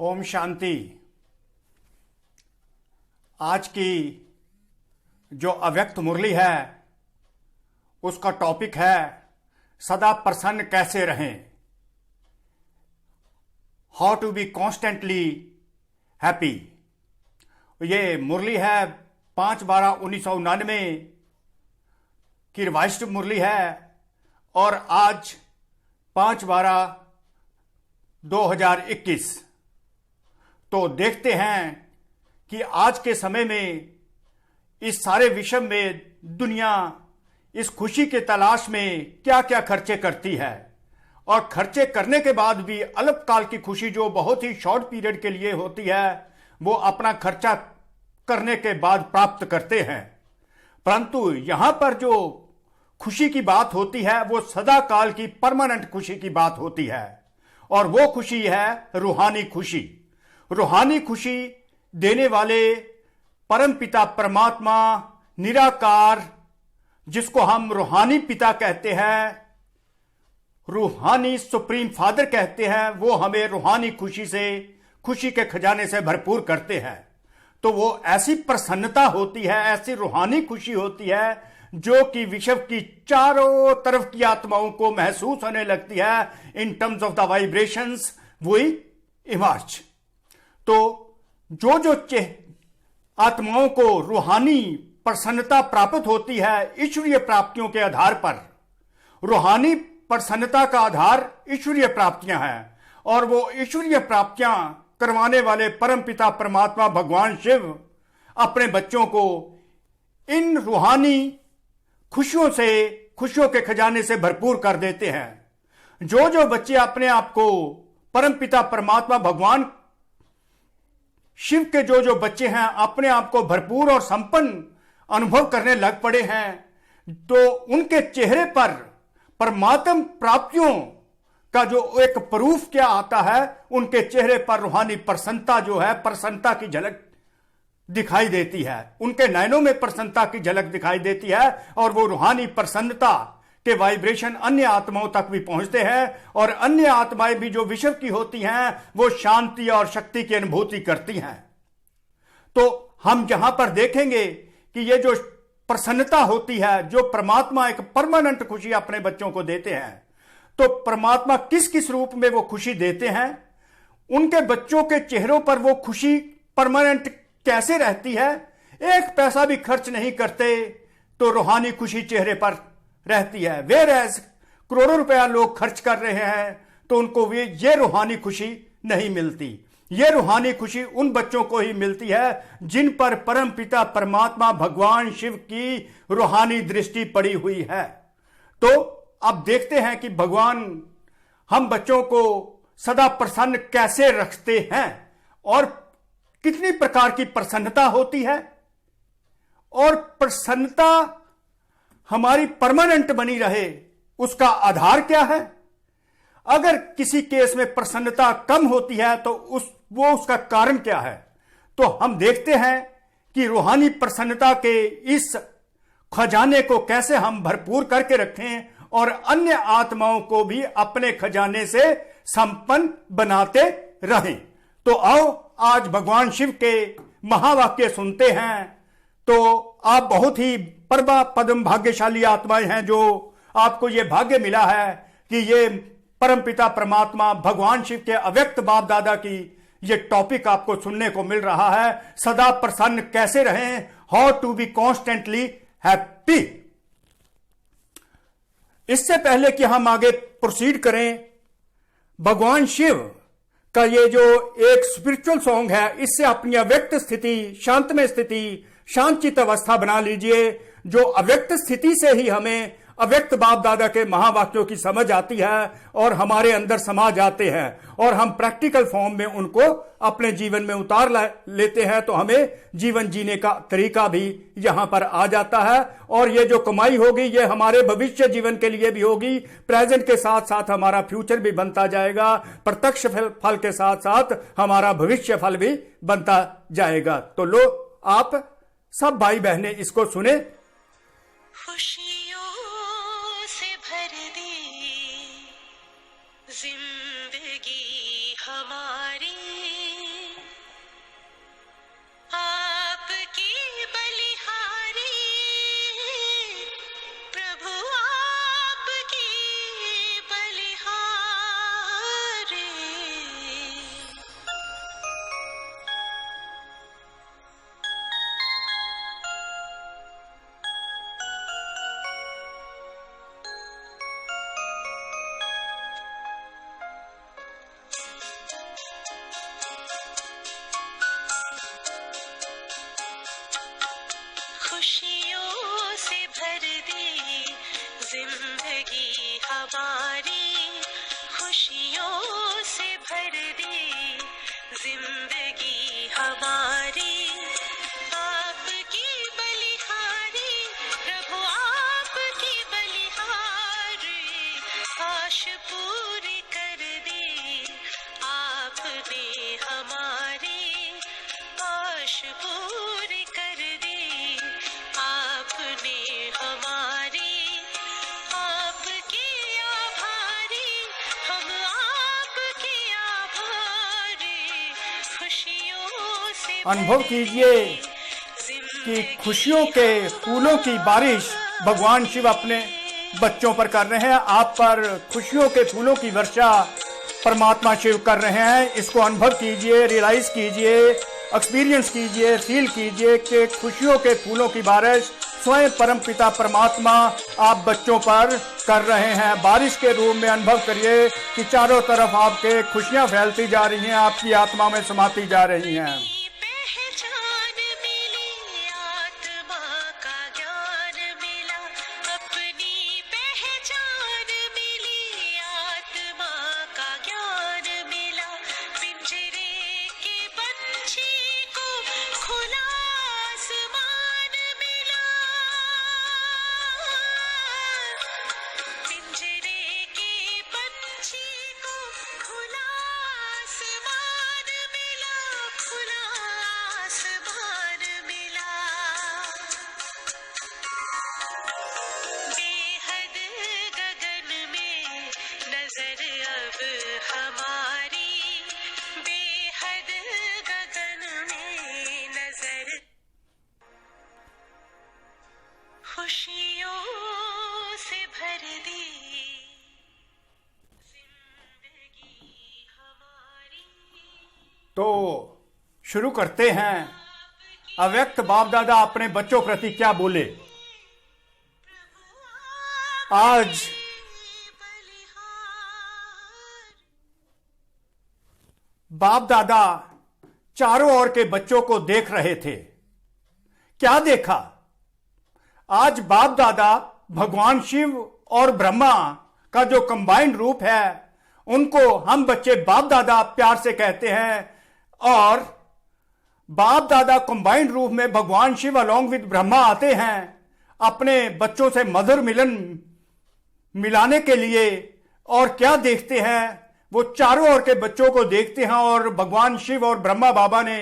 ओम शांति। आज की जो अव्यक्त मुरली है उसका टॉपिक है सदा प्रसन्न कैसे रहें, how to be constantly happy. ये मुरली है 5/12/1999 की रिवाइज्ड मुरली है और आज 5/12/2021। तो देखते हैं कि आज के समय में इस सारे विश्व में दुनिया इस खुशी के तलाश में क्या क्या खर्चे करती है और खर्चे करने के बाद भी अल्पकाल की खुशी जो बहुत ही शॉर्ट पीरियड के लिए होती है वो अपना खर्चा करने के बाद प्राप्त करते हैं। परंतु यहां पर जो खुशी की बात होती है वो सदा काल की परमानेंट खुशी की बात होती है और वो खुशी है रूहानी खुशी। रूहानी खुशी देने वाले परम पिता परमात्मा निराकार, जिसको हम रूहानी पिता कहते हैं, रूहानी सुप्रीम फादर कहते हैं, वो हमें रूहानी खुशी से, खुशी के खजाने से भरपूर करते हैं। तो वो ऐसी प्रसन्नता होती है, ऐसी रूहानी खुशी होती है जो कि विश्व की चारों तरफ की आत्माओं को महसूस होने लगती है in terms of the vibrations we emerge. तो जो आत्माओं को रूहानी प्रसन्नता प्राप्त होती है ईश्वरीय प्राप्तियों के आधार पर, रूहानी प्रसन्नता का आधार ईश्वरीय प्राप्तियां हैं और वो ईश्वरीय प्राप्तियां करवाने वाले परम पिता परमात्मा भगवान शिव अपने बच्चों को इन रूहानी खुशियों से, खुशियों के खजाने से भरपूर कर देते हैं। जो बच्चे अपने आप को परम पिता परमात्मा भगवान शिव के जो बच्चे हैं अपने आप को भरपूर और संपन्न अनुभव करने लग पड़े हैं, तो उनके चेहरे पर परमात्म प्राप्तियों का जो एक प्रूफ क्या आता है, उनके चेहरे पर रूहानी प्रसन्नता जो है, प्रसन्नता की झलक दिखाई देती है। उनके नयनों में प्रसन्नता की झलक दिखाई देती है और वो रूहानी प्रसन्नता के वाइब्रेशन अन्य आत्माओं तक भी पहुंचते हैं और अन्य आत्माएं भी जो विश्व की होती हैं वो शांति और शक्ति की अनुभूति करती हैं। तो हम जहां पर देखेंगे कि ये जो प्रसन्नता होती है, जो परमात्मा एक परमानेंट खुशी अपने बच्चों को देते हैं, तो परमात्मा किस किस रूप में वो खुशी देते हैं, उनके बच्चों के चेहरों पर वो खुशी परमानेंट कैसे रहती है। एक पैसा भी खर्च नहीं करते तो रूहानी खुशी चेहरे पर रहती है। वेयर एज करोड़ों रुपया लोग खर्च कर रहे हैं तो उनको ये रूहानी खुशी नहीं मिलती। ये रूहानी खुशी उन बच्चों को ही मिलती है जिन पर परम पिता परमात्मा भगवान शिव की रूहानी दृष्टि पड़ी हुई है। तो अब देखते हैं कि भगवान हम बच्चों को सदा प्रसन्न कैसे रखते हैं और कितनी प्रकार की प्रसन्नता होती है और प्रसन्नता हमारी परमानेंट बनी रहे उसका आधार क्या है। अगर किसी केस में प्रसन्नता कम होती है तो उसका कारण क्या है। तो हम देखते हैं कि रूहानी प्रसन्नता के इस खजाने को कैसे हम भरपूर करके रखें और अन्य आत्माओं को भी अपने खजाने से संपन्न बनाते रहें। तो आओ आज भगवान शिव के महावाक्य सुनते हैं। तो आप बहुत ही पद्म भाग्यशाली आत्माएं हैं जो आपको यह भाग्य मिला है कि ये परम पिता परमात्मा भगवान शिव के अव्यक्त बाप दादा की ये टॉपिक आपको सुनने को मिल रहा है। सदा प्रसन्न कैसे रहें, how to be constantly happy. इससे पहले कि हम आगे प्रोसीड करें, भगवान शिव का ये जो एक स्पिरिचुअल सॉन्ग है, इससे अपनी अव्यक्त स्थिति, शांतमय स्थिति, शांतचित्त अवस्था बना लीजिए। जो अव्यक्त स्थिति से ही हमें अव्यक्त बाप दादा के महावाक्यों की समझ आती है और हमारे अंदर समा जाते हैं और हम प्रैक्टिकल फॉर्म में उनको अपने जीवन में उतार लेते हैं। तो हमें जीवन जीने का तरीका भी यहां पर आ जाता है और ये जो कमाई होगी ये हमारे भविष्य जीवन के लिए भी होगी, प्रेजेंट के साथ साथ हमारा फ्यूचर भी बनता जाएगा, प्रत्यक्ष फल के साथ साथ हमारा भविष्य फल भी बनता जाएगा। तो लो आप सब भाई बहनें इसको सुने। खुशियों से भर दी जिंदगी हमारी, आपने हमारी आश पूरी कर दी, आपने हमारी आपके आभारी, हम आपके आभारी, खुशियों से अनुभव कीजिए कि खुशियों के फूलों की बारिश भगवान शिव अपने बच्चों पर कर रहे हैं। आप पर खुशियों के फूलों की वर्षा परमात्मा शिव कर रहे हैं। इसको अनुभव कीजिए, रियलाइज कीजिए, एक्सपीरियंस कीजिए, फील कीजिए कि खुशियों के फूलों की बारिश स्वयं परम पिता परमात्मा आप बच्चों पर कर रहे हैं। बारिश के रूप में अनुभव करिए कि चारों तरफ आपके खुशियां फैलती जा रही हैं, आपकी आत्मा में समाती जा रही हैं। पहचान मिली, आत्मा का ज्ञान मिला, अपनी पहचान मिली, आत्मा का ज्ञान मिला, पिंजरे के पंछी को खुला आसमान मिला, पिंजरे के पंछी को खुला आसमान मिला, खुला आसमान मिला, बेहद गगन में नजर अब हमारी, बेहद गगन में नजर, खुशियों से भर दी जिंदगी हमारी। तो शुरू करते हैं। अव्यक्त बाप दादा अपने बच्चों प्रति क्या बोले। आज बाप दादा चारों ओर के बच्चों को देख रहे थे। क्या देखा? आज बाप दादा भगवान शिव और ब्रह्मा का जो कंबाइंड रूप है, उनको हम बच्चे बाप दादा प्यार से कहते हैं। और बाप दादा कंबाइंड रूप में भगवान शिव अलॉन्ग विद ब्रह्मा आते हैं अपने बच्चों से मधुर मिलन मिलाने के लिए। और क्या देखते हैं? वो चारों ओर के बच्चों को देखते हैं। और भगवान शिव और ब्रह्मा बाबा ने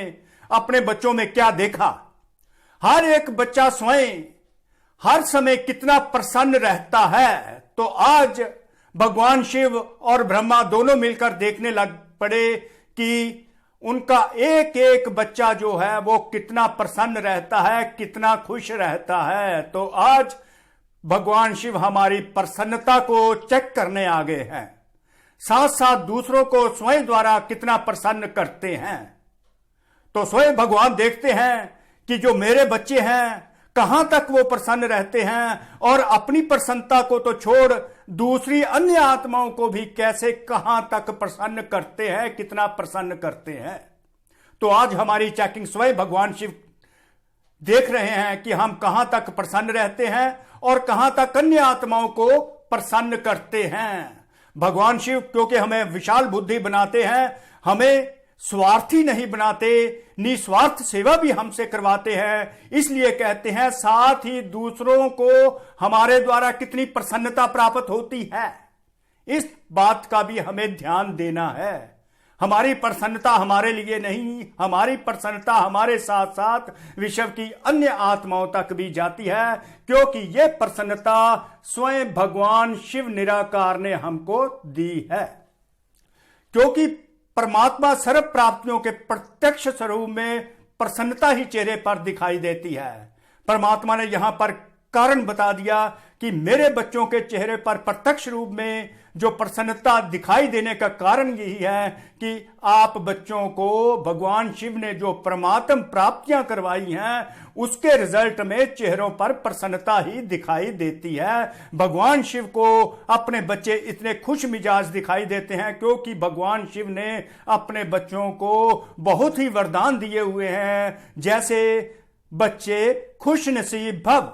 अपने बच्चों में क्या देखा? हर एक बच्चा स्वयं हर समय कितना प्रसन्न रहता है। तो आज भगवान शिव और ब्रह्मा दोनों मिलकर देखने लग पड़े कि उनका एक एक बच्चा जो है वो कितना प्रसन्न रहता है, कितना खुश रहता है। तो आज भगवान शिव हमारी प्रसन्नता को चेक करने आ गए हैं, साथ साथ दूसरों को स्वयं द्वारा कितना प्रसन्न करते हैं। तो स्वयं भगवान देखते हैं कि जो मेरे बच्चे हैं कहां तक वो प्रसन्न रहते हैं, और अपनी प्रसन्नता को तो छोड़ दूसरी अन्य आत्माओं को भी कैसे कहां तक प्रसन्न करते हैं, कितना प्रसन्न करते हैं। तो आज हमारी चेकिंग स्वयं भगवान शिव देख रहे हैं कि हम कहां तक प्रसन्न रहते हैं और कहां तक अन्य आत्माओं को प्रसन्न करते हैं। भगवान शिव क्योंकि हमें विशाल बुद्धि बनाते हैं, हमें स्वार्थी नहीं बनाते, निस्वार्थ सेवा भी हमसे करवाते हैं। इसलिए कहते हैं साथ ही दूसरों को हमारे द्वारा कितनी प्रसन्नता प्राप्त होती है, इस बात का भी हमें ध्यान देना है। हमारी प्रसन्नता हमारे लिए नहीं, हमारी प्रसन्नता हमारे साथ साथ विश्व की अन्य आत्माओं तक भी जाती है, क्योंकि यह प्रसन्नता स्वयं भगवान शिव निराकार ने हमको दी है। क्योंकि परमात्मा सर्व प्राप्तियों के प्रत्यक्ष स्वरूप में प्रसन्नता ही चेहरे पर दिखाई देती है। परमात्मा ने यहां पर कारण बता दिया कि मेरे बच्चों के चेहरे पर प्रत्यक्ष रूप में जो प्रसन्नता दिखाई देने का कारण यही है कि आप बच्चों को भगवान शिव ने जो परमात्म प्राप्तियां करवाई हैं उसके रिजल्ट में चेहरों पर प्रसन्नता ही दिखाई देती है। भगवान शिव को अपने बच्चे इतने खुश मिजाज दिखाई देते हैं क्योंकि भगवान शिव ने अपने बच्चों को बहुत ही वरदान दिए हुए हैं, जैसे बच्चे खुश नसीब भव,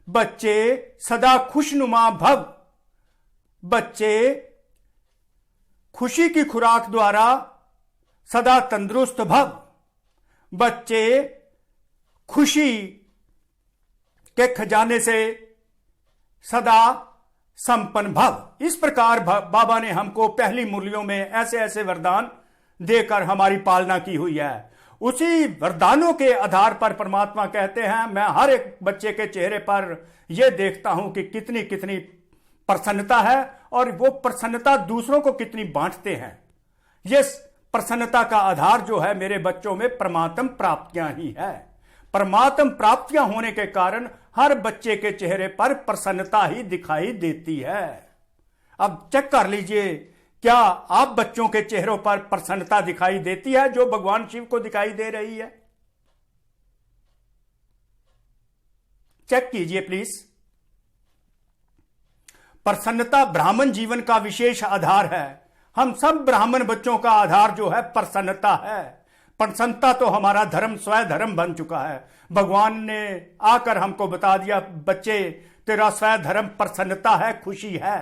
बच्चे सदा खुशनुमा भव, बच्चे खुशी की खुराक द्वारा सदा तंदुरुस्त भव, बच्चे खुशी के खजाने से सदा संपन्न भव। इस प्रकार बाबा ने हमको पहली मुरलियों में ऐसे ऐसे वरदान देकर हमारी पालना की हुई है। उसी वरदानों के आधार पर परमात्मा कहते हैं, मैं हर एक बच्चे के चेहरे पर यह देखता हूं कि कितनी कितनी प्रसन्नता है और वो प्रसन्नता दूसरों को कितनी बांटते हैं। ये प्रसन्नता का आधार जो है मेरे बच्चों में परमात्म प्राप्तियां ही है। परमात्म प्राप्तियां होने के कारण हर बच्चे के चेहरे पर प्रसन्नता ही दिखाई देती है। अब चेक कर लीजिए, क्या आप बच्चों के चेहरों पर प्रसन्नता दिखाई देती है जो भगवान शिव को दिखाई दे रही है? चेक कीजिए प्लीज। प्रसन्नता ब्राह्मण जीवन का विशेष आधार है। हम सब ब्राह्मण बच्चों का आधार जो है प्रसन्नता है। प्रसन्नता तो हमारा धर्म स्वयं धर्म बन चुका है। भगवान ने आकर हमको बता दिया, बच्चे तेरा स्वयं धर्म प्रसन्नता है, खुशी है।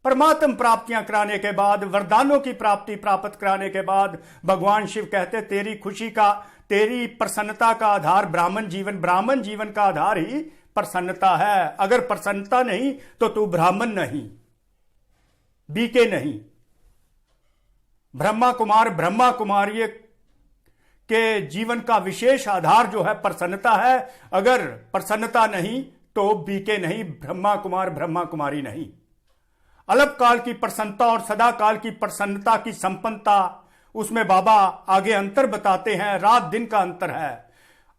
परमात्म प्राप्तियां कराने के बाद, वरदानों की प्राप्ति प्राप्त कराने के बाद भगवान शिव कहते तेरी खुशी का, तेरी प्रसन्नता का आधार ब्राह्मण जीवन का आधार ही प्रसन्नता है। अगर प्रसन्नता नहीं तो तू ब्राह्मण नहीं, बीके नहीं। ब्रह्मा कुमारी के जीवन का विशेष आधार जो है प्रसन्नता है। अगर प्रसन्नता नहीं तो बीके नहीं, ब्रह्मा कुमारी नहीं। अल्पकाल की प्रसन्नता और सदा काल की प्रसन्नता की संपन्नता, उसमें बाबा आगे अंतर बताते हैं, रात दिन का अंतर है।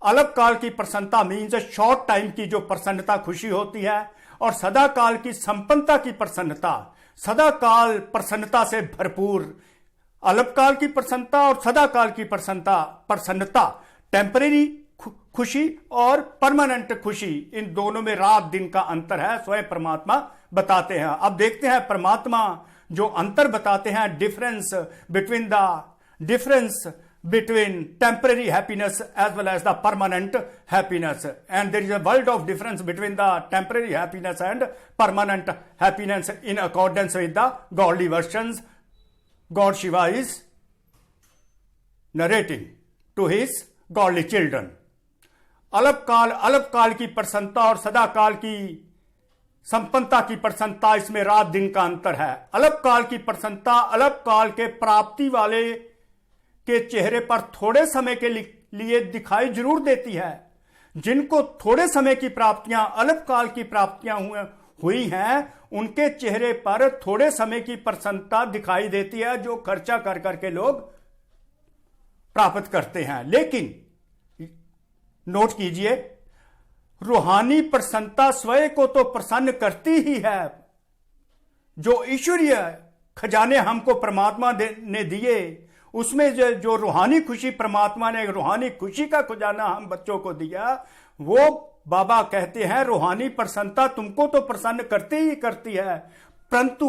अल्पकाल की प्रसन्नता मीन्स शॉर्ट टाइम की जो प्रसन्नता खुशी होती है, और सदा काल की संपन्नता की प्रसन्नता, सदा काल प्रसन्नता से भरपूर। अल्पकाल की प्रसन्नता और सदा काल की प्रसन्नता टेम्परेरी खुशी और परमानेंट खुशी, इन दोनों में रात दिन का अंतर है, स्वयं परमात्मा बताते हैं। अब देखते हैं परमात्मा जो अंतर बताते हैं, difference between temporary happiness as well as the permanent happiness, and there is a world of difference between the temporary happiness and permanent happiness in accordance with the godly versions God Shiva is narrating to his godly children. अल्पकाल की प्रसन्नता और सदा काल की संपन्नता की प्रसन्नता, इसमें रात दिन का अंतर है। अल्पकाल की प्रसन्नता अल्पकाल के प्राप्ति वाले के चेहरे पर थोड़े समय के लिए दिखाई जरूर देती है। जिनको थोड़े समय की प्राप्तियां, अल्पकाल की प्राप्तियां हुई हैं, उनके चेहरे पर थोड़े समय की प्रसन्नता दिखाई देती है जो खर्चा कर करके लोग प्राप्त करते हैं। लेकिन नोट कीजिए, रूहानी प्रसन्नता स्वयं को तो प्रसन्न करती ही है। जो ईश्वरीय खजाने हमको परमात्मा ने दिए, उसमें जो रूहानी खुशी परमात्मा ने, रूहानी खुशी का खजाना हम बच्चों को दिया, वो बाबा कहते हैं रूहानी प्रसन्नता तुमको तो प्रसन्न करती ही करती है, परंतु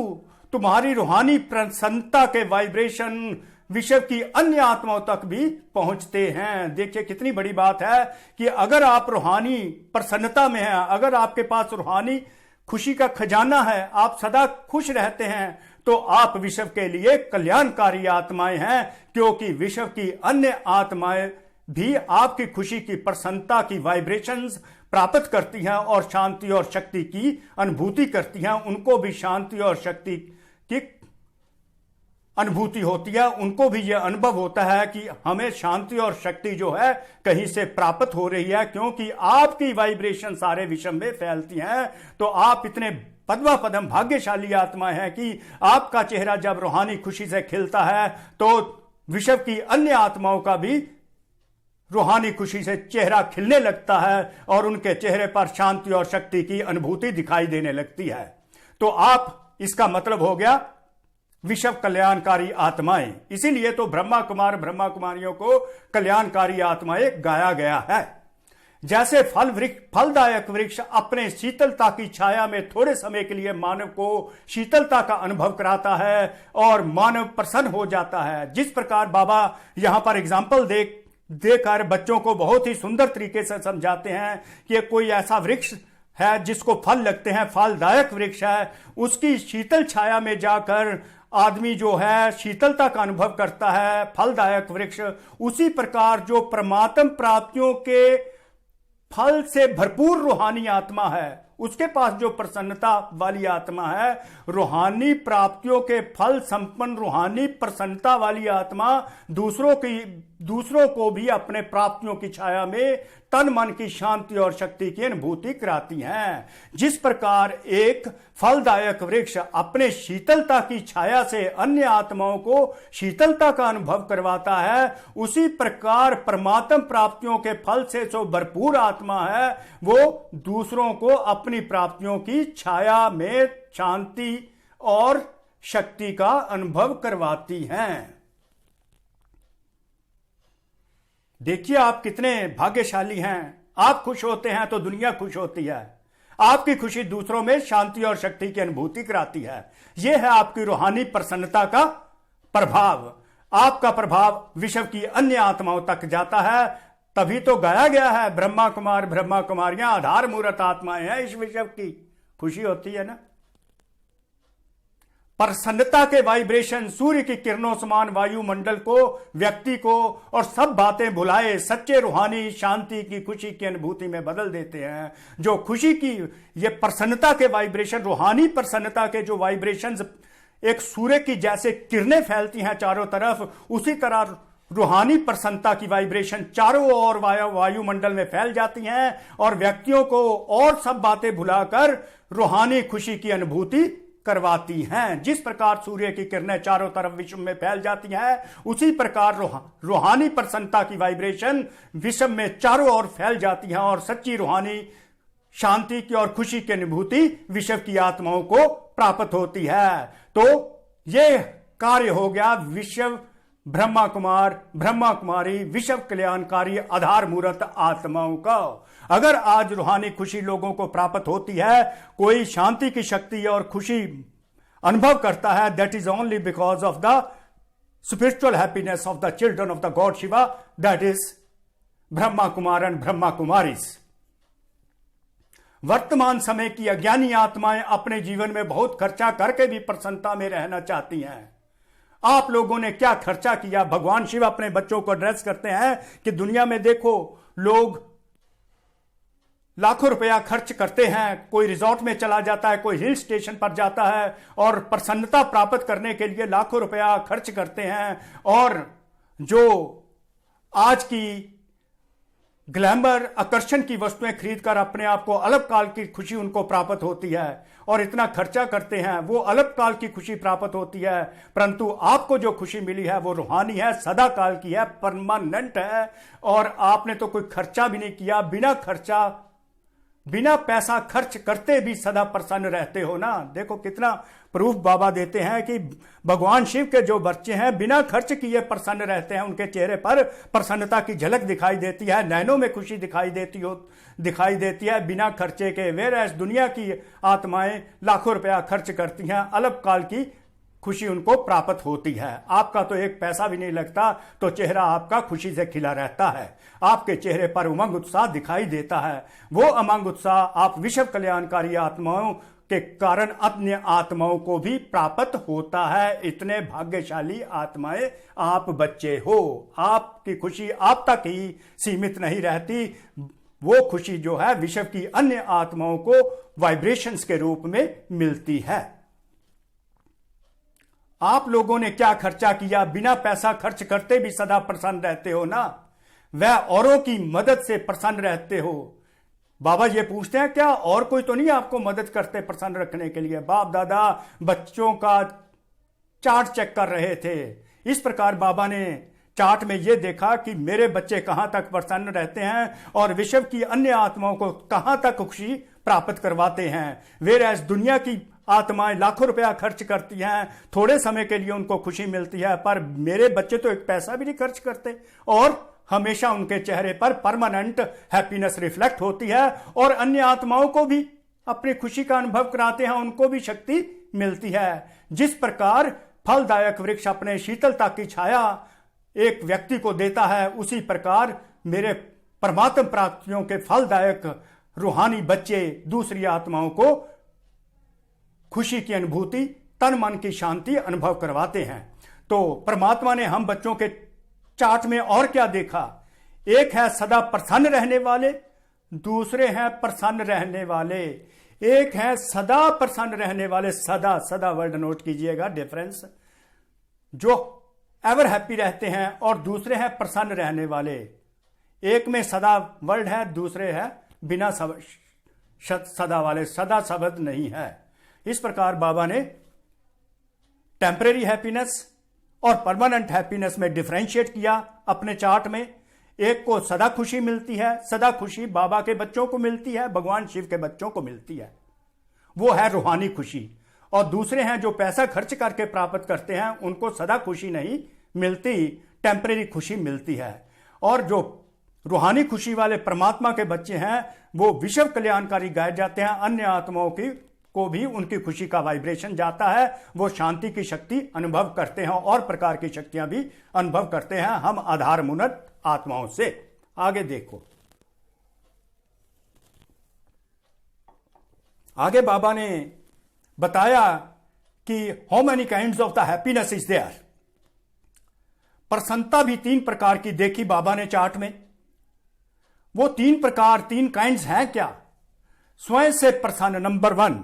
तुम्हारी रूहानी प्रसन्नता के वाइब्रेशन विश्व की अन्य आत्माओं तक भी पहुंचते हैं। देखिए कितनी बड़ी बात है कि अगर आप रूहानी प्रसन्नता में हैं, अगर आपके पास रूहानी खुशी का खजाना है, आप सदा खुश रहते हैं, तो आप विश्व के लिए कल्याणकारी आत्माएं हैं, क्योंकि विश्व की अन्य आत्माएं भी आपकी खुशी की प्रसन्नता की वाइब्रेशंस प्राप्त करती हैं और शांति और शक्ति की अनुभूति करती हैं। उनको भी शांति और शक्ति की अनुभूति होती है, उनको भी यह अनुभव होता है कि हमें शांति और शक्ति जो है कहीं से प्राप्त हो रही है, क्योंकि आपकी वाइब्रेशन सारे विश्व में फैलती हैं। तो आप इतने पद्मा पदम भाग्यशाली आत्माएं हैं कि आपका चेहरा जब रूहानी खुशी से खिलता है तो विश्व की अन्य आत्माओं का भी रूहानी खुशी से चेहरा खिलने लगता है और उनके चेहरे पर शांति और शक्ति की अनुभूति दिखाई देने लगती है। तो आप, इसका मतलब हो गया विश्व कल्याणकारी आत्माएं। इसीलिए तो ब्रह्मा कुमारियों को कल्याणकारी आत्माएं गाया गया है। जैसे फलदायक वृक्ष अपने शीतलता की छाया में थोड़े समय के लिए मानव को शीतलता का अनुभव कराता है और मानव प्रसन्न हो जाता है, जिस प्रकार बाबा यहां पर एग्जाम्पल देकर बच्चों को बहुत ही सुंदर तरीके से समझाते हैं कि कोई ऐसा वृक्ष है जिसको फल लगते हैं, फलदायक वृक्ष है, उसकी शीतल छाया में जाकर आदमी जो है शीतलता का अनुभव करता है, फलदायक वृक्ष। उसी प्रकार जो परमात्म प्राप्तियों के फल से भरपूर रूहानी आत्मा है, उसके पास जो प्रसन्नता वाली आत्मा है, रूहानी प्राप्तियों के फल संपन्न रूहानी प्रसन्नता वाली आत्मा दूसरों को भी अपने प्राप्तियों की छाया में तन मन की शांति और शक्ति की अनुभूति कराती हैं। जिस प्रकार एक फलदायक वृक्ष अपने शीतलता की छाया से अन्य आत्माओं को शीतलता का अनुभव करवाता है, उसी प्रकार परमात्म प्राप्तियों के फल से जो भरपूर आत्मा है वो दूसरों को अपनी प्राप्तियों की छाया में शांति और शक्ति का अनुभव करवाती हैं। देखिए आप कितने भाग्यशाली हैं। आप खुश होते हैं तो दुनिया खुश होती है। आपकी खुशी दूसरों में शांति और शक्ति की अनुभूति कराती है। यह है आपकी रूहानी प्रसन्नता का प्रभाव। आपका प्रभाव विश्व की अन्य आत्माओं तक जाता है। तभी तो गाया गया है, ब्रह्मा कुमार ब्रह्मा कुमारियां आधार मूर्त आत्माएं हैं इस विश्व की। खुशी होती है ना। प्रसन्नता के वाइब्रेशन सूर्य की किरणों समान वायुमंडल को, व्यक्ति को और सब बातें भुलाए सच्चे रूहानी शांति की खुशी की अनुभूति में बदल देते हैं। जो खुशी की ये प्रसन्नता के वाइब्रेशन, रूहानी प्रसन्नता के जो वाइब्रेशंस एक सूर्य की जैसे किरणें फैलती हैं चारों तरफ, उसी तरह रूहानी प्रसन्नता की वाइब्रेशन चारों ओर वायुमंडल में फैल जाती हैं और व्यक्तियों को और सब बातें भुलाकर रूहानी खुशी की अनुभूति करवाती हैं। जिस प्रकार सूर्य की किरणें चारों तरफ विश्व में फैल जाती हैं, उसी प्रकार रूहानी प्रसन्नता की वाइब्रेशन विश्व में चारों ओर फैल जाती हैं और सच्ची रूहानी शांति की और खुशी की अनुभूति विश्व की आत्माओं को प्राप्त होती है। तो यह कार्य हो गया विश्व ब्रह्मा कुमार ब्रह्मा कुमारी विश्व कल्याणकारी आधार मूर्त आत्माओं का। अगर आज रूहानी खुशी लोगों को प्राप्त होती है, कोई शांति की शक्ति और खुशी अनुभव करता है, that is only because of the spiritual happiness of the children of the God Shiva, that is Brahma Kumar and Brahma Kumaris. वर्तमान समय की अज्ञानी आत्माएं अपने जीवन में बहुत खर्चा करके भी प्रसन्नता में रहना चाहती हैं। आप लोगों ने क्या खर्चा किया? भगवान शिव अपने बच्चों को एड्रेस करते हैं कि दुनिया में देखो लोग लाखों रुपया खर्च करते हैं, कोई रिजॉर्ट में चला जाता है, कोई हिल स्टेशन पर जाता है और प्रसन्नता प्राप्त करने के लिए लाखों रुपया खर्च करते हैं। और जो आज की ग्लैमर आकर्षण की वस्तुएं खरीदकर अपने आप को अलग काल की खुशी उनको प्राप्त होती है और इतना खर्चा करते हैं, वो अलग काल की खुशी प्राप्त होती है। परंतु आपको जो खुशी मिली है वो रूहानी है, सदा काल की है, परमानेंट है। और आपने तो कोई खर्चा भी नहीं किया, बिना पैसा खर्च करते भी सदा प्रसन्न रहते हो ना। देखो कितना प्रूफ बाबा देते हैं कि भगवान शिव के जो बच्चे हैं बिना खर्च किए प्रसन्न रहते हैं। उनके चेहरे पर प्रसन्नता की झलक दिखाई देती है, नैनों में खुशी दिखाई देती है बिना खर्चे के। वेरएज़ दुनिया की आत्माएं लाखों रुपया खर्च करती हैं, अलग काल की खुशी उनको प्राप्त होती है। आपका तो एक पैसा भी नहीं लगता तो चेहरा आपका खुशी से खिला रहता है, आपके चेहरे पर उमंग उत्साह दिखाई देता है। वो उमंग उत्साह आप विश्व कल्याणकारी आत्माओं के कारण अन्य आत्माओं को भी प्राप्त होता है। इतने भाग्यशाली आत्माएं आप बच्चे हो। आपकी खुशी आप तक ही सीमित नहीं रहती, वो खुशी जो है विश्व की अन्य आत्माओं को वाइब्रेशंस के रूप में मिलती है। आप लोगों ने क्या खर्चा किया? बिना पैसा खर्च करते भी सदा प्रसन्न रहते हो ना, वह औरों की मदद से प्रसन्न रहते हो। बाबा ये पूछते हैं क्या और कोई तो नहीं आपको मदद करते प्रसन्न रखने के लिए? बाप दादा बच्चों का चार्ट चेक कर रहे थे। इस प्रकार बाबा ने चार्ट में यह देखा कि मेरे बच्चे कहां तक प्रसन्न रहते हैं और विश्व की अन्य आत्माओं को कहां तक खुशी प्राप्त करवाते हैं। वेरएज़ दुनिया की आत्माएं लाखों रुपया खर्च करती हैं, थोड़े समय के लिए उनको खुशी मिलती है, पर मेरे बच्चे तो एक पैसा भी नहीं खर्च करते और हमेशा उनके चेहरे पर परमानेंट हैप्पीनेस रिफ्लेक्ट होती है और अन्य आत्माओं को भी अपनी खुशी का अनुभव कराते हैं, उनको भी शक्ति मिलती है। जिस प्रकार फलदायक वृक्ष अपने शीतलता की छाया एक व्यक्ति को देता है, उसी प्रकार मेरे परमात्म प्राप्तियों के फलदायक रूहानी बच्चे दूसरी आत्माओं को खुशी की अनुभूति, तन मन की शांति अनुभव करवाते हैं। तो परमात्मा ने हम बच्चों के चार्ट में और क्या देखा? एक है सदा प्रसन्न रहने वाले, दूसरे हैं प्रसन्न रहने वाले। एक है सदा प्रसन्न रहने वाले, सदा सदा वर्ड नोट कीजिएगा डिफरेंस, जो एवर हैप्पी रहते हैं, और दूसरे हैं प्रसन्न रहने वाले। एक में सदा वर्ड है, दूसरे है बिना सदा वाले, सदा शब्द नहीं है। इस प्रकार बाबा ने टेम्परेरी हैप्पीनेस और परमानेंट हैप्पीनेस में डिफरेंशिएट किया अपने चार्ट में। एक को सदा खुशी मिलती है, सदा खुशी बाबा के बच्चों को मिलती है, भगवान शिव के बच्चों को मिलती है, वो है रूहानी खुशी। और दूसरे हैं जो पैसा खर्च करके प्राप्त करते हैं, उनको सदा खुशी नहीं मिलती, टेम्परेरी खुशी मिलती है। और जो रूहानी खुशी वाले परमात्मा के बच्चे हैं, वो विश्व कल्याणकारी गाए जाते हैं, अन्य आत्माओं की को भी उनकी खुशी का वाइब्रेशन जाता है, वो शांति की शक्ति अनुभव करते हैं और प्रकार की शक्तियां भी अनुभव करते हैं हम आधारमूलक आत्माओं से। आगे देखो, आगे बाबा ने बताया कि how many kinds of the happiness is there. प्रसन्नता भी 3 प्रकार की देखी बाबा ने चार्ट में। वो 3 प्रकार, 3 काइंड्स हैं क्या? स्वयं से प्रसन्न, नंबर 1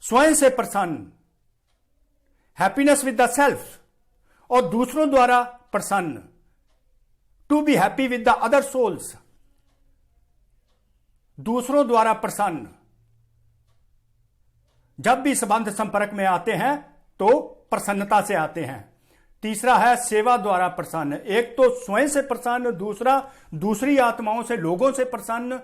स्वयं से प्रसन्न, हैप्पीनेस विद द सेल्फ, और दूसरों द्वारा प्रसन्न, to be happy with the other souls, दूसरों द्वारा प्रसन्न। जब भी संबंध संपर्क में आते हैं तो प्रसन्नता से आते हैं। तीसरा है सेवा द्वारा प्रसन्न, एक तो स्वयं से प्रसन्न, दूसरा दूसरी आत्माओं से, लोगों से प्रसन्न,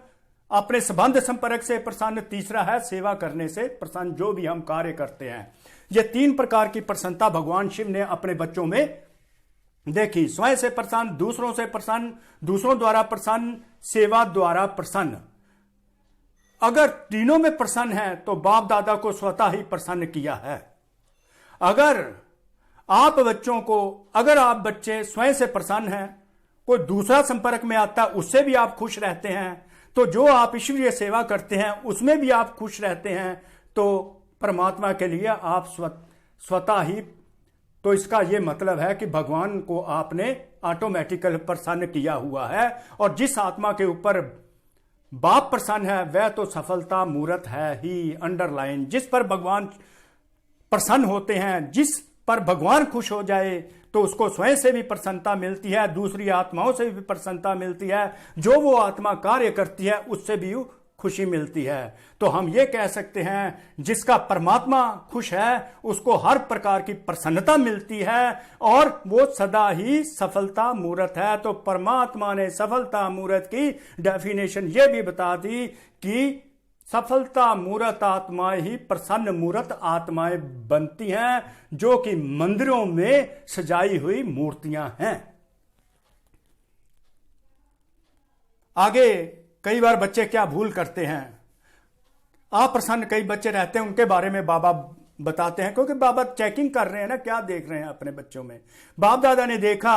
अपने संबंध संपर्क से प्रसन्न, तीसरा है सेवा करने से प्रसन्न, जो भी हम कार्य करते हैं। ये 3 प्रकार की प्रसन्नता भगवान शिव ने अपने बच्चों में देखी। स्वयं से प्रसन्न, दूसरों से प्रसन्न, दूसरों द्वारा प्रसन्न, सेवा द्वारा प्रसन्न। अगर तीनों में प्रसन्न है तो बाप दादा को स्वतः ही प्रसन्न किया है। अगर आप बच्चों को, अगर आप बच्चे स्वयं से प्रसन्न हैं, कोई दूसरा संपर्क में आता है उससे भी आप खुश रहते हैं, तो जो आप ईश्वरीय सेवा करते हैं उसमें भी आप खुश रहते हैं, तो परमात्मा के लिए आप स्वतः ही, तो इसका यह मतलब है कि भगवान को आपने ऑटोमेटिकल प्रसन्न किया हुआ है। और जिस आत्मा के ऊपर बाप प्रसन्न है वह तो सफलता मूर्त है ही, अंडरलाइन। जिस पर भगवान प्रसन्न होते हैं, जिस पर भगवान खुश हो जाए, तो उसको स्वयं से भी प्रसन्नता मिलती है, दूसरी आत्माओं से भी प्रसन्नता मिलती है, जो वो आत्मा कार्य करती है उससे भी खुशी मिलती है। तो हम ये कह सकते हैं जिसका परमात्मा खुश है उसको हर प्रकार की प्रसन्नता मिलती है, और वो सदा ही सफलता मूर्त है। तो परमात्मा ने सफलता मूर्त की डेफिनेशन ये भी बता दी कि सफलता मूर्त आत्माएं ही प्रसन्न मूर्त आत्माएं बनती हैं, जो कि मंदिरों में सजाई हुई मूर्तियां हैं। आगे कई बार बच्चे क्या भूल करते हैं, अप्रसन्न कई बच्चे रहते हैं, उनके बारे में बाबा बताते हैं, क्योंकि बाबा चेकिंग कर रहे हैं ना, क्या देख रहे हैं अपने बच्चों में। बाप दादा ने देखा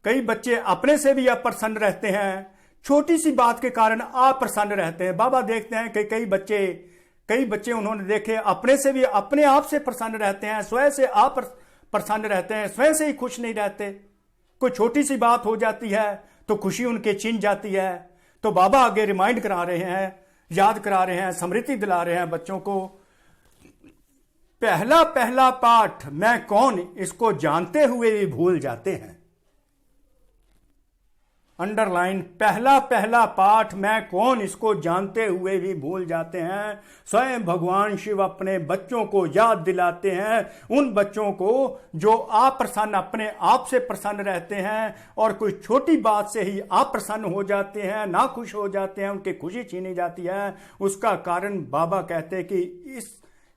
कई बच्चे अपने से भी अप्रसन्न रहते हैं, छोटी सी बात के कारण अप्रसन्न रहते हैं। बाबा देखते हैं कि कई बच्चे उन्होंने देखे अपने से भी, अपने आप से प्रसन्न रहते हैं, स्वयं से अप्रसन्न रहते हैं, स्वयं से ही खुश नहीं रहते। कोई छोटी सी बात हो जाती है तो खुशी उनके छिन जाती है। तो बाबा आगे रिमाइंड करा रहे हैं, याद करा रहे हैं, स्मृति दिला रहे हैं बच्चों को। पहला पहला पाठ मैं कौन, इसको जानते हुए भी भूल जाते हैं। अंडरलाइन, पहला पहला पाठ मैं कौन, इसको जानते हुए भी भूल जाते हैं। स्वयं भगवान शिव अपने बच्चों को याद दिलाते हैं, उन बच्चों को जो अप्रसन्न, अपने आप से प्रसन्न रहते हैं और कोई छोटी बात से ही अप्रसन्न हो जाते हैं, नाखुश हो जाते हैं, उनकी खुशी छीनी जाती है। उसका कारण बाबा कहते हैं कि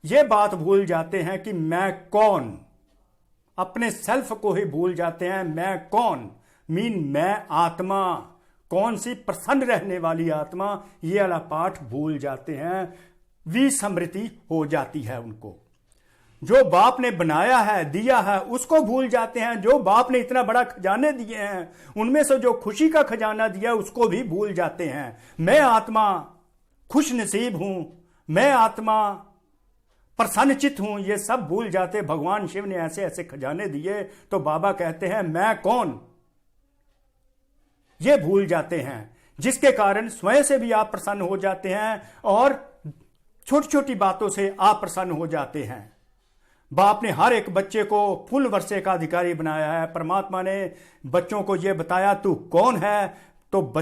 ये बात भूल जाते हैं कि मैं कौन, अपने सेल्फ को ही भूल जाते हैं। मैं कौन मैं आत्मा, कौन सी प्रसन्न रहने वाली आत्मा, ये वाला पाठ भूल जाते हैं। विस्मृति हो जाती है उनको। जो बाप ने बनाया है, दिया है, उसको भूल जाते हैं। जो बाप ने इतना बड़ा खजाने दिए हैं, उनमें से जो खुशी का खजाना दिया उसको भी भूल जाते हैं। मैं आत्मा खुश नसीब हूं, मैं आत्मा प्रसन्नचित हूं, ये सब भूल जाते। भगवान शिव ने ऐसे ऐसे खजाने दिए, तो बाबा कहते हैं मैं कौन, ये भूल जाते हैं, जिसके कारण स्वयं से भी आप प्रसन्न हो जाते हैं और छोटी छोटी बातों से आप प्रसन्न हो जाते हैं। बाप ने हर एक बच्चे को फुल वर्षे का अधिकारी बनाया है। परमात्मा ने बच्चों को यह बताया तू कौन है, तो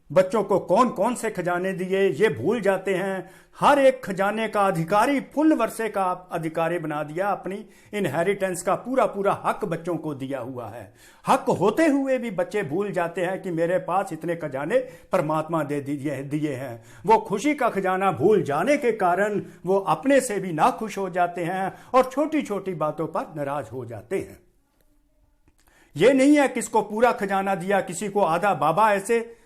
बच्चों को कौन कौन से खजाने दिए ये भूल जाते हैं। हर एक खजाने का अधिकारी, फुल वर्षे का अधिकारी बना दिया। अपनी इनहेरिटेंस का पूरा पूरा हक बच्चों को दिया हुआ है। हक होते हुए भी बच्चे भूल जाते हैं कि मेरे पास इतने खजाने परमात्मा दे दिए हैं। वो खुशी का खजाना भूल जाने के कारण वो अपने से भी नाखुश हो जाते हैं और छोटी छोटी बातों पर नाराज हो जाते हैं। ये नहीं है किसको पूरा खजाना दिया, किसी को आधा। बाबा ऐसे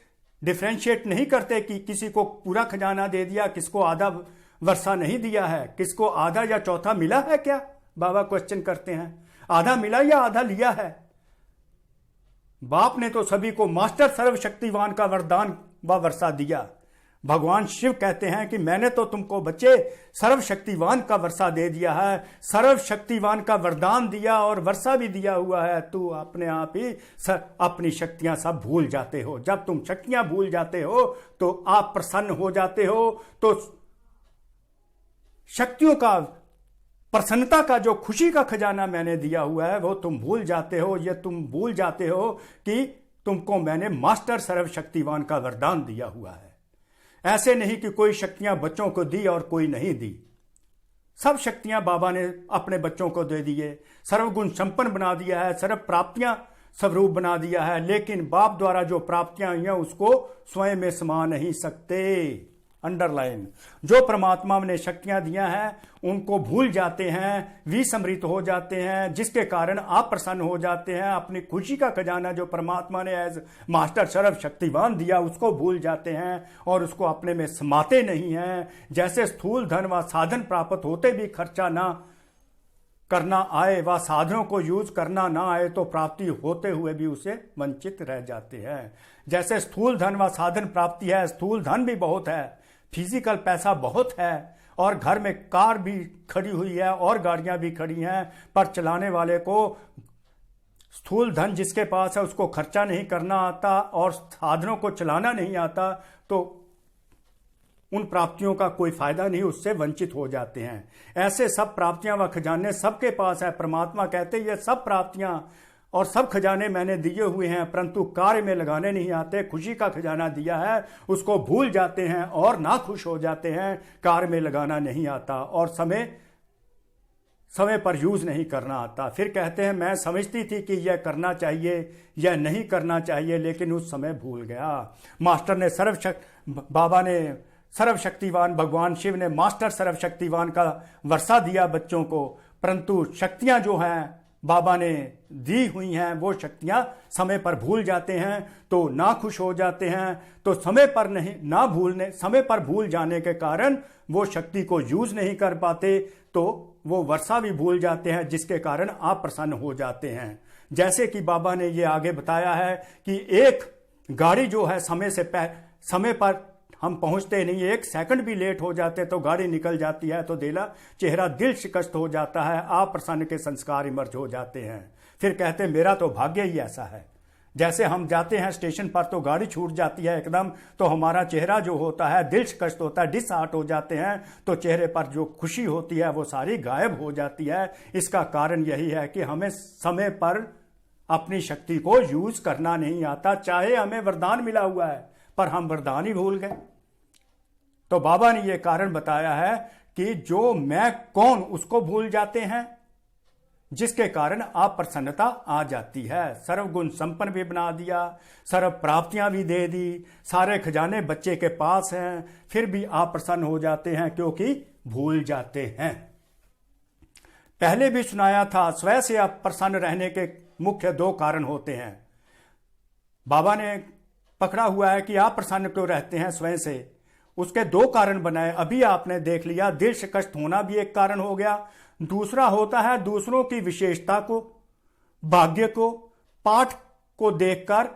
डिफ्रेंशिएट नहीं करते कि किसी को पूरा खजाना दे दिया, किसको आधा वर्षा नहीं दिया है, किसको आधा या चौथा मिला है क्या। बाबा क्वेश्चन करते हैं, आधा मिला या आधा लिया है। बाप ने तो सभी को मास्टर सर्वशक्तिवान का वरदान व वर्षा दिया। भगवान शिव कहते हैं कि मैंने तो तुमको बच्चे सर्वशक्तिवान का वर्षा दे दिया है, सर्वशक्तिवान का वरदान दिया और वर्षा भी दिया हुआ है। तू अपने आप ही अपनी शक्तियां सब भूल जाते हो। जब तुम शक्तियां भूल जाते हो तो आप प्रसन्न हो जाते हो। तो शक्तियों का, प्रसन्नता का जो खुशी का खजाना मैंने दिया हुआ है वो तुम भूल जाते हो। ये तुम भूल जाते हो कि तुमको मैंने मास्टर सर्वशक्तिवान का वरदान दिया हुआ है। ऐसे नहीं कि कोई शक्तियां बच्चों को दी और कोई नहीं दी। सब शक्तियां बाबा ने अपने बच्चों को दे दिए, सर्वगुण संपन्न बना दिया है, सर्व प्राप्तियां स्वरूप बना दिया है। लेकिन बाप द्वारा जो प्राप्तियां हुई हैं उसको स्वयं में समा नहीं सकते। अंडरलाइन, जो परमात्मा ने शक्तियां दिया हैं उनको भूल जाते हैं, विस्मृत हो जाते हैं, जिसके कारण आप प्रसन्न हो जाते हैं। अपनी खुशी का खजाना जो परमात्मा ने एज मास्टर सर्वशक्तिवान दिया उसको भूल जाते हैं और उसको अपने में समाते नहीं हैं। जैसे स्थूल धन व साधन प्राप्त होते भी खर्चा ना करना आए व साधनों को यूज करना ना आए तो प्राप्ति होते हुए भी उसे वंचित रह जाते हैं। जैसे स्थूल धन व साधन प्राप्ति है, स्थूल धन भी बहुत है, फिजिकल पैसा बहुत है और घर में कार भी खड़ी हुई है और गाड़ियां भी खड़ी हैं, पर चलाने वाले को स्थूल धन जिसके पास है उसको खर्चा नहीं करना आता और साधनों को चलाना नहीं आता, तो उन प्राप्तियों का कोई फायदा नहीं, उससे वंचित हो जाते हैं। ऐसे सब प्राप्तियां व खजाने सबके पास है। परमात्मा कहते हैं ये सब प्राप्तियां और सब खजाने मैंने दिए हुए हैं, परंतु कार्य में लगाने नहीं आते। खुशी का खजाना दिया है उसको भूल जाते हैं और ना खुश हो जाते हैं। कार्य में लगाना नहीं आता और समय पर यूज नहीं करना आता। फिर कहते हैं मैं समझती थी कि यह करना चाहिए, यह नहीं करना चाहिए, लेकिन उस समय भूल गया। मास्टर ने बाबा ने सर्वशक्तिवान, भगवान शिव ने मास्टर सर्वशक्तिवान का वर्षा दिया बच्चों को, परंतु शक्तियां जो हैं बाबा ने दी हुई हैं वो शक्तियां समय पर भूल जाते हैं तो ना खुश हो जाते हैं। तो समय पर भूल जाने के कारण वो शक्ति को यूज नहीं कर पाते, तो वो वर्षा भी भूल जाते हैं, जिसके कारण आप प्रसन्न हो जाते हैं। जैसे कि बाबा ने ये आगे बताया है कि एक गाड़ी जो है समय पर हम पहुंचते नहीं, एक सेकंड भी लेट हो जाते तो गाड़ी निकल जाती है, तो चेहरा दिल शिकस्त हो जाता है, आप प्रसन्न के संस्कार इमर्ज हो जाते हैं। फिर कहते मेरा तो भाग्य ही ऐसा है। जैसे हम जाते हैं स्टेशन पर तो गाड़ी छूट जाती है एकदम, तो हमारा चेहरा जो होता है दिल शिकस्त होता है, डिसहार्ट हो जाते हैं, तो चेहरे पर जो खुशी होती है वो सारी गायब हो जाती है। इसका कारण यही है कि हमें समय पर अपनी शक्ति को यूज करना नहीं आता। चाहे हमें वरदान मिला हुआ है पर हम वरदान ही भूल गए। तो बाबा ने यह कारण बताया है कि जो मैं कौन उसको भूल जाते हैं, जिसके कारण आप प्रसन्नता आ जाती है। सर्वगुण संपन्न भी बना दिया, सर्व प्राप्तियां भी दे दी, सारे खजाने बच्चे के पास हैं, फिर भी आप प्रसन्न हो जाते हैं क्योंकि भूल जाते हैं। पहले भी सुनाया था, स्वयं से आप प्रसन्न रहने के मुख्य 2 कारण होते हैं। बाबा ने पकड़ा हुआ है कि आप प्रसन्न क्यों रहते हैं स्वयं से, उसके 2 कारण बनाए। अभी आपने देख लिया, दिल शिकस्त होना भी एक कारण हो गया। दूसरा होता है दूसरों की विशेषता को, भाग्य को, पाठ को देखकर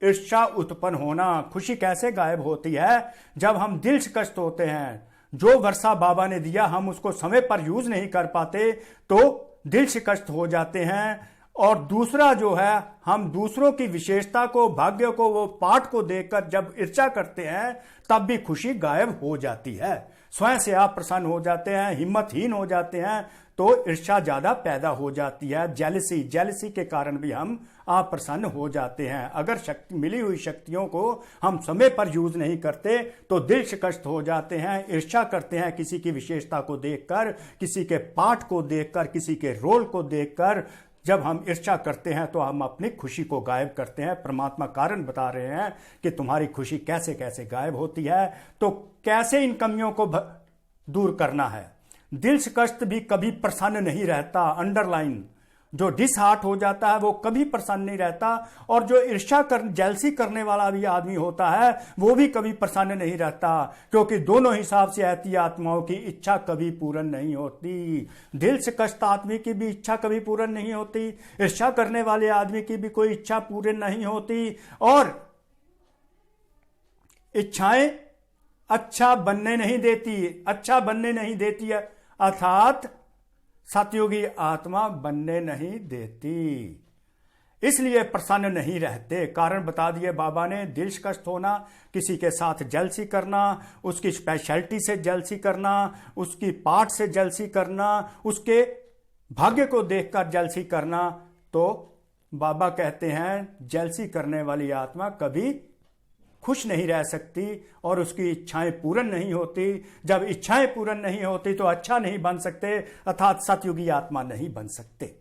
ईर्ष्या उत्पन्न होना। खुशी कैसे गायब होती है जब हम दिल शिकस्त होते हैं। जो वर्षा बाबा ने दिया हम उसको समय पर यूज नहीं कर पाते तो दिल शिकस्त हो जाते हैं। और दूसरा जो है, हम दूसरों की विशेषता को, भाग्य को, वो पाठ को देखकर जब ईर्ष्या करते हैं तब भी खुशी गायब हो जाती है। स्वयं से आप प्रसन्न हो जाते हैं, हिम्मतहीन हो जाते हैं, तो ईर्ष्या ज्यादा पैदा हो जाती है। जेलसी के कारण भी हम अप्रसन्न हो जाते हैं। अगर शक्ति मिली हुई शक्तियों को हम समय पर यूज नहीं करते तो दिल शिकस्त हो जाते हैं, ईर्ष्या करते हैं किसी की विशेषता को देखकर, किसी के पाठ को देखकर, किसी के रोल को देखकर। जब हम ईर्ष्या करते हैं तो हम अपनी खुशी को गायब करते हैं। परमात्मा कारण बता रहे हैं कि तुम्हारी खुशी कैसे कैसे गायब होती है, तो कैसे इन कमियों को दूर करना है। दिल शिकस्त भी कभी प्रसन्न नहीं रहता। अंडरलाइन, जो डिसहार्ट हो जाता है वो कभी प्रसन्न नहीं रहता, और जो जेलसी करने वाला भी आदमी होता है वो भी कभी प्रसन्न नहीं रहता, क्योंकि दोनों हिसाब से ऐसी आत्माओं की इच्छा कभी पूर्ण नहीं होती। दिल शिकस्त आदमी की भी इच्छा कभी पूर्ण नहीं होती, ईर्ष्या करने वाले आदमी की भी कोई इच्छा पूर्ण नहीं होती, और इच्छाएं अच्छा बनने नहीं देती है, अर्थात सतयुगी आत्मा बनने नहीं देती, इसलिए प्रसन्न नहीं रहते। कारण बता दिए बाबा ने। दिल शिकस्त होना, किसी के साथ जेलसी करना, उसकी स्पेशलिटी से जेलसी करना, उसकी पाठ से जेलसी करना, उसके भाग्य को देखकर जेलसी करना, तो बाबा कहते हैं जेलसी करने वाली आत्मा कभी खुश नहीं रह सकती और उसकी इच्छाएं पूर्ण नहीं होती। जब इच्छाएं पूर्ण नहीं होती तो अच्छा नहीं बन सकते, अर्थात सतयुगी आत्मा नहीं बन सकते।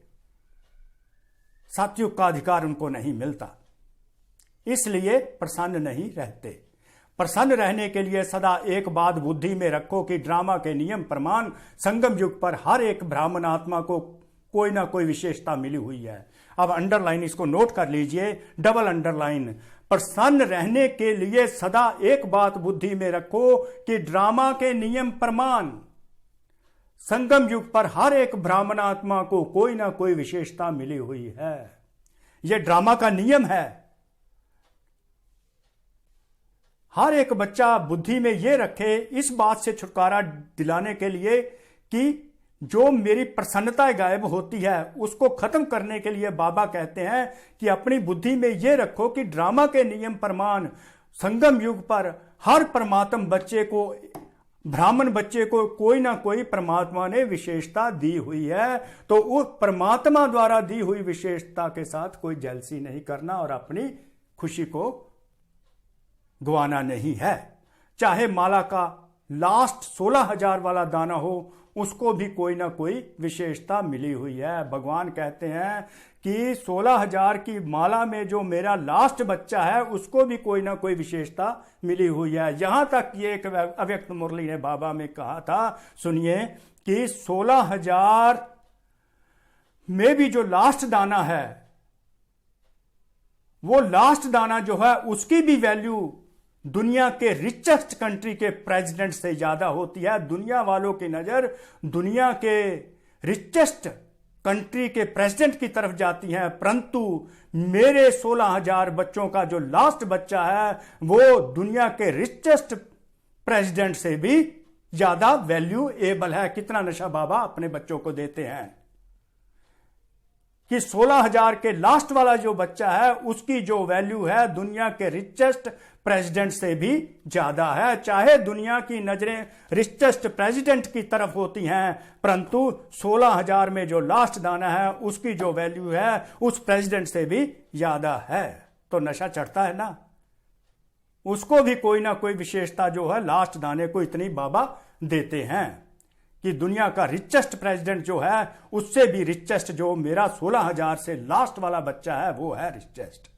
सतयुग का अधिकार उनको नहीं मिलता, इसलिए प्रसन्न नहीं रहते। प्रसन्न रहने के लिए सदा एक बात बुद्धि में रखो कि ड्रामा के नियम प्रमाण संगम युग पर हर एक ब्राह्मण आत्मा को कोई ना कोई विशेषता मिली हुई है। अब अंडरलाइन, इसको नोट कर लीजिए, डबल अंडरलाइन। प्रसन्न रहने के लिए सदा एक बात बुद्धि में रखो कि ड्रामा के नियम प्रमाण संगम युग पर हर एक ब्राह्मण आत्मा को कोई ना कोई विशेषता मिली हुई है। यह ड्रामा का नियम है। हर एक बच्चा बुद्धि में यह रखे, इस बात से छुटकारा दिलाने के लिए कि जो मेरी प्रसन्नता गायब होती है उसको खत्म करने के लिए बाबा कहते हैं कि अपनी बुद्धि में यह रखो कि ड्रामा के नियम प्रमाण संगम युग पर हर परमात्म बच्चे को, ब्राह्मण बच्चे को कोई ना कोई परमात्मा ने विशेषता दी हुई है, तो उस परमात्मा द्वारा दी हुई विशेषता के साथ कोई जेलसी नहीं करना और अपनी खुशी को गंवाना नहीं है। चाहे माला का लास्ट 16,000 वाला दाना हो, उसको भी कोई ना कोई विशेषता मिली हुई है। भगवान कहते हैं कि 16,000 की माला में जो मेरा लास्ट बच्चा है उसको भी कोई ना कोई विशेषता मिली हुई है। यहां तक ये एक अव्यक्त मुरली ने बाबा में कहा था, सुनिए, कि 16,000 में भी जो लास्ट दाना है, वो लास्ट दाना जो है उसकी भी वैल्यू दुनिया के रिचेस्ट कंट्री के प्रेसिडेंट से ज्यादा होती है। दुनिया वालों की नजर दुनिया के रिचेस्ट कंट्री के प्रेसिडेंट की तरफ जाती है, परंतु मेरे 16,000 बच्चों का जो लास्ट बच्चा है वो दुनिया के रिचेस्ट प्रेसिडेंट से भी ज्यादा वैल्यूएबल है। कितना नशा बाबा अपने बच्चों को देते हैं कि 16,000 के लास्ट वाला जो बच्चा है उसकी जो वैल्यू है दुनिया के रिचेस्ट प्रेसिडेंट से भी ज्यादा है। चाहे दुनिया की नजरें रिचेस्ट प्रेसिडेंट की तरफ होती हैं, परंतु 16,000 में जो लास्ट दाना है उसकी जो वैल्यू है उस प्रेसिडेंट से भी ज्यादा है। तो नशा चढ़ता है ना, उसको भी कोई ना कोई विशेषता जो है लास्ट दाने को इतनी बाबा देते हैं कि दुनिया का रिचेस्ट प्रेसिडेंट जो है उससे भी रिचेस्ट जो मेरा 16,000 से लास्ट वाला बच्चा है वो है रिचेस्ट।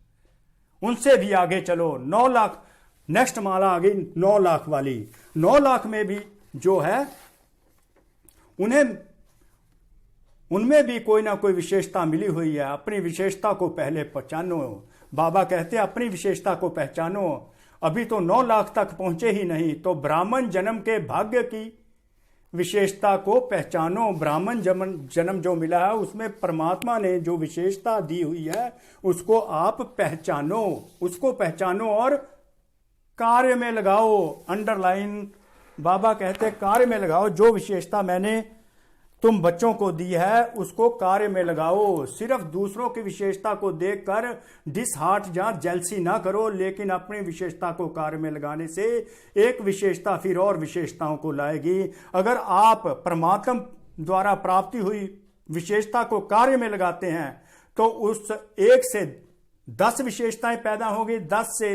उनसे भी आगे चलो, 9 लाख, नेक्स्ट माला आ गई 9 लाख वाली। 9 लाख में भी जो है उनमें भी कोई ना कोई विशेषता मिली हुई है। अपनी विशेषता को पहले पहचानो। बाबा कहते हैं अपनी विशेषता को पहचानो। अभी तो 9 लाख तक पहुंचे ही नहीं, तो ब्राह्मण जन्म के भाग्य की विशेषता को पहचानो। ब्राह्मण जन्म जो मिला है उसमें परमात्मा ने जो विशेषता दी हुई है उसको आप पहचानो, उसको पहचानो और कार्य में लगाओ। अंडरलाइन, बाबा कहते हैं कार्य में लगाओ। जो विशेषता मैंने तुम बच्चों को दी है उसको कार्य में लगाओ। सिर्फ दूसरों की विशेषता को देखकर डिसहार्ट या जेलसी ना करो, लेकिन अपनी विशेषता को कार्य में लगाने से एक विशेषता फिर और विशेषताओं को लाएगी। अगर आप परमात्मा द्वारा प्राप्ति हुई विशेषता को कार्य में लगाते हैं तो उस 1 से 10 विशेषताएं पैदा होगी, 10 से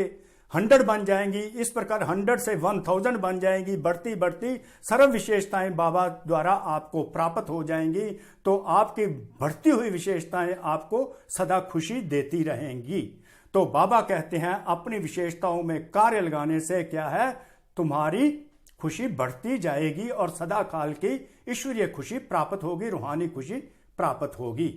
100 बन जाएंगी, इस प्रकार 100 से 1000 बन जाएंगी। बढ़ती बढ़ती सर्व विशेषताएं बाबा द्वारा आपको प्राप्त हो जाएंगी। तो आपकी बढ़ती हुई विशेषताएं आपको सदा खुशी देती रहेंगी। तो बाबा कहते हैं अपनी विशेषताओं में कार्य लगाने से क्या है, तुम्हारी खुशी बढ़ती जाएगी और सदा काल की ईश्वरीय खुशी प्राप्त होगी, रूहानी खुशी प्राप्त होगी।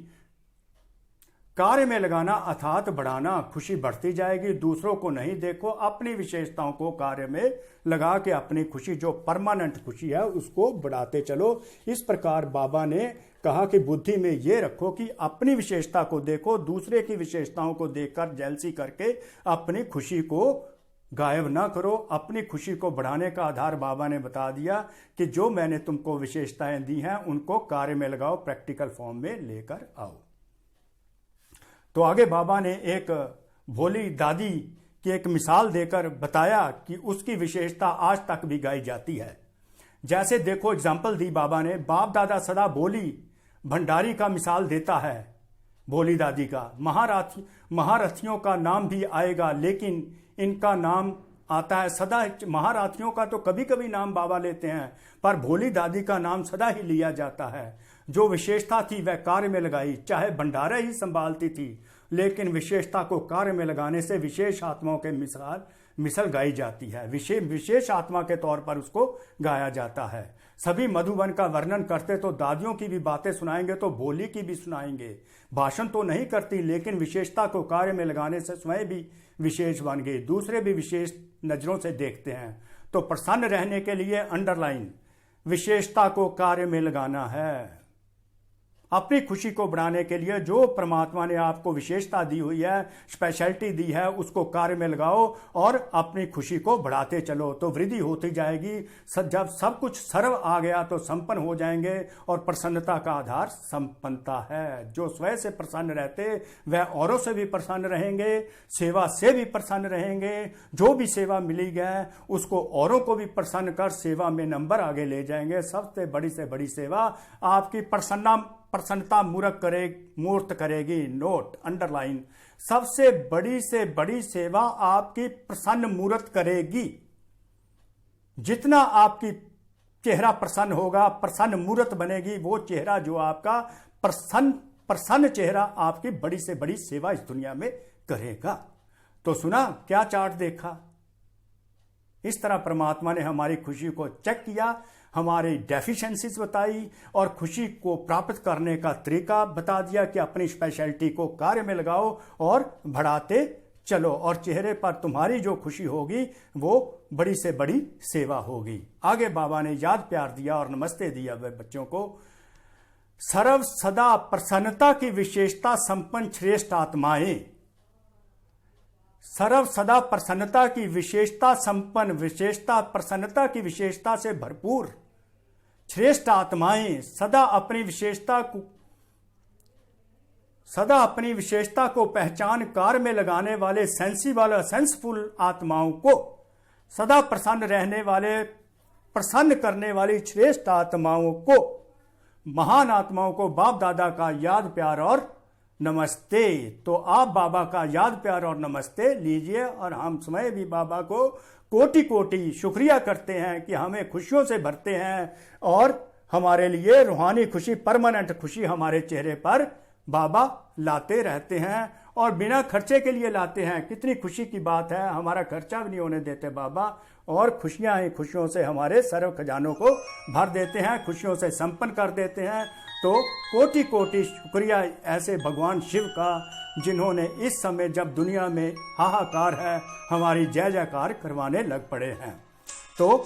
कार्य में लगाना अर्थात बढ़ाना, खुशी बढ़ती जाएगी। दूसरों को नहीं देखो, अपनी विशेषताओं को कार्य में लगा के अपनी खुशी जो परमानेंट खुशी है उसको बढ़ाते चलो। इस प्रकार बाबा ने कहा कि बुद्धि में ये रखो कि अपनी विशेषता को देखो, दूसरे की विशेषताओं को देखकर जेलसी करके अपनी खुशी को गायब ना करो। अपनी खुशी को बढ़ाने का आधार बाबा ने बता दिया कि जो मैंने तुमको विशेषताएं दी हैं उनको कार्य में लगाओ, प्रैक्टिकल फॉर्म में लेकर आओ। तो आगे बाबा ने एक भोली दादी की एक मिसाल देकर बताया कि उसकी विशेषता आज तक भी गाई जाती है। जैसे देखो एग्जाम्पल दी बाबा ने, बाप दादा सदा भोली भंडारी का मिसाल देता है। भोली दादी का महारथियों का नाम भी आएगा, लेकिन इनका नाम आता है सदा। महारथियों का तो कभी कभी नाम बाबा लेते हैं, पर भोली दादी का नाम सदा ही लिया जाता है। जो विशेषता थी वह कार्य में लगाई, चाहे भंडारा ही संभालती थी, लेकिन विशेषता को कार्य में लगाने से विशेष आत्माओं के मिसल गाई जाती है। विशेष आत्मा के तौर पर उसको गाया जाता है। सभी मधुबन का वर्णन करते तो दादियों की भी बातें सुनाएंगे तो भोली की भी सुनाएंगे। भाषण तो नहीं करती, लेकिन विशेषता को कार्य में लगाने से स्वयं भी विशेष बन गई, दूसरे भी विशेष नजरों से देखते हैं। तो प्रसन्न रहने के लिए अंडरलाइन विशेषता को कार्य में लगाना है। अपनी खुशी को बढ़ाने के लिए जो परमात्मा ने आपको विशेषता दी हुई है, स्पेशलिटी दी है, उसको कार्य में लगाओ और अपनी खुशी को बढ़ाते चलो तो वृद्धि होती जाएगी। जब सब कुछ सर्व आ गया तो संपन्न हो जाएंगे और प्रसन्नता का आधार संपन्नता है। जो स्वयं से प्रसन्न रहते वह औरों से भी प्रसन्न रहेंगे, सेवा से भी प्रसन्न रहेंगे। जो भी सेवा मिली गई उसको औरों को भी प्रसन्न कर सेवा में नंबर आगे ले जाएंगे। सबसे बड़ी से बड़ी सेवा आपकी प्रसन्नता मूर्त करेगी। नोट अंडरलाइन, सबसे बड़ी से बड़ी सेवा आपकी प्रसन्न मूर्त करेगी। जितना आपकी चेहरा प्रसन्न होगा, प्रसन्न मूर्त बनेगी, वो चेहरा जो आपका प्रसन्न चेहरा आपकी बड़ी से बड़ी सेवा इस दुनिया में करेगा। तो सुना क्या चार्ट देखा, इस तरह परमात्मा ने हमारी खुशी को चेक किया, हमारी डेफिशिएंसीज बताई और खुशी को प्राप्त करने का तरीका बता दिया कि अपनी स्पेशलिटी को कार्य में लगाओ और बढ़ाते चलो और चेहरे पर तुम्हारी जो खुशी होगी वो बड़ी से बड़ी सेवा होगी। आगे बाबा ने याद प्यार दिया और नमस्ते दिया वह बच्चों को। सर्व सदा प्रसन्नता की विशेषता संपन्न श्रेष्ठ आत्माएं, सर्व सदा प्रसन्नता की विशेषता संपन्न प्रसन्नता की विशेषता से भरपूर श्रेष्ठ आत्माएं सदा अपनी विशेषता को पहचान कार्य में लगाने वाले सेंसफुल आत्माओं को, सदा प्रसन्न करने वाली श्रेष्ठ आत्माओं को, महान आत्माओं को बाप दादा का याद प्यार और नमस्ते। तो आप बाबा का याद प्यार और नमस्ते लीजिए और हम समय भी बाबा को कोटि कोटि शुक्रिया करते हैं कि हमें खुशियों से भरते हैं और हमारे लिए रूहानी खुशी, परमानेंट खुशी हमारे चेहरे पर बाबा लाते रहते हैं और बिना खर्चे के लिए लाते हैं। कितनी खुशी की बात है, हमारा खर्चा भी नहीं होने देते बाबा और खुशियां ही खुशियों से हमारे सर्व खजानों को भर देते हैं, खुशियों से संपन्न कर देते हैं। तो कोटि कोटि शुक्रिया ऐसे भगवान शिव का जिन्होंने इस समय जब दुनिया में हाहाकार है हमारी जय जयकार करवाने लग पड़े हैं। तो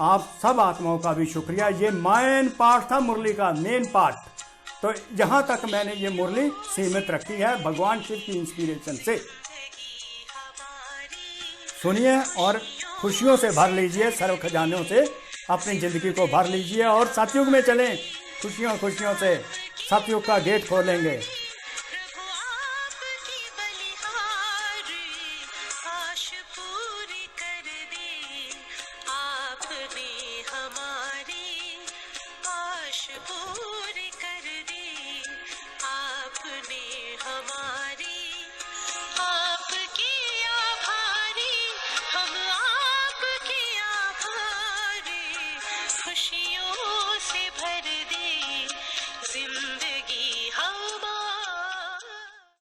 आप सब आत्माओं का भी शुक्रिया। ये मेन पार्ट था मुरली का, मेन पार्ट। तो यहाँ तक मैंने ये मुरली सीमित रखी है भगवान शिव की इंस्पिरेशन से। सुनिए और खुशियों से भर लीजिए, सर्व खजानों से अपनी जिंदगी को भर लीजिए और सतयुग में चलें। खुशियों खुशियों से सतयुग का गेट खोलेंगे। प्रभु आपकी बलिहारी आश पूरी कर दी, आपने हमारी आश पूरी कर दी, आपने हमारी, आपकी आभारी, हम आपकी आभारी, खुशियों से भर